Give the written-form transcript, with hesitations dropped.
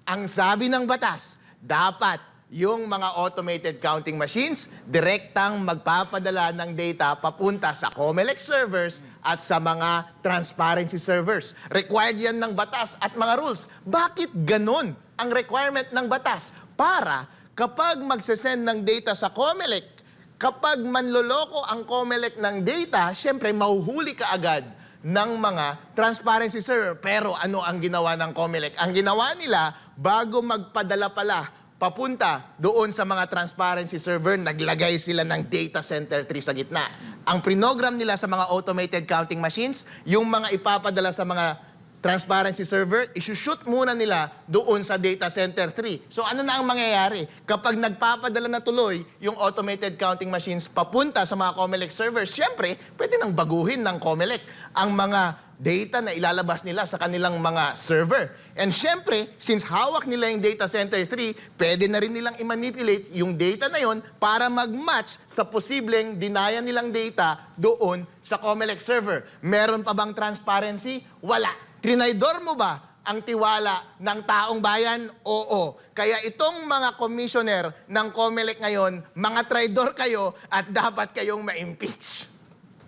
Ang sabi ng batas, dapat yung mga automated counting machines direktang magpapadala ng data papunta sa COMELEC servers at sa mga transparency servers. Required yan ng batas at mga rules. Bakit ganun ang requirement ng batas? Para kapag magsesend ng data sa COMELEC, kapag manloloko ang COMELEC ng data, syempre mahuhuli ka agad ng mga transparency server. Pero ano ang ginawa ng COMELEC? Ang ginawa nila, bago magpadala pala papunta doon sa mga transparency server, naglagay sila ng data center 3 sa gitna. Ang prinogram nila sa mga automated counting machines, yung mga ipapadala sa mga transparency server, isushoot muna nila doon sa data center 3. So ano na ang mangyayari? Kapag nagpapadala na tuloy yung automated counting machines papunta sa mga COMELEC servers, syempre, pwede nang baguhin ng COMELEC ang mga data na ilalabas nila sa kanilang mga server. And syempre, since hawak nila yung data center 3, pwede na rin nilang i-manipulate yung data na yon para mag-match sa posibleng dinayan nilang data doon sa COMELEC server. Meron pa bang transparency? Wala. Trinaydor mo ba ang tiwala ng taong bayan? Oo. Kaya itong mga commissioner ng COMELEC ngayon, mga traidor kayo at dapat kayong ma-impeach.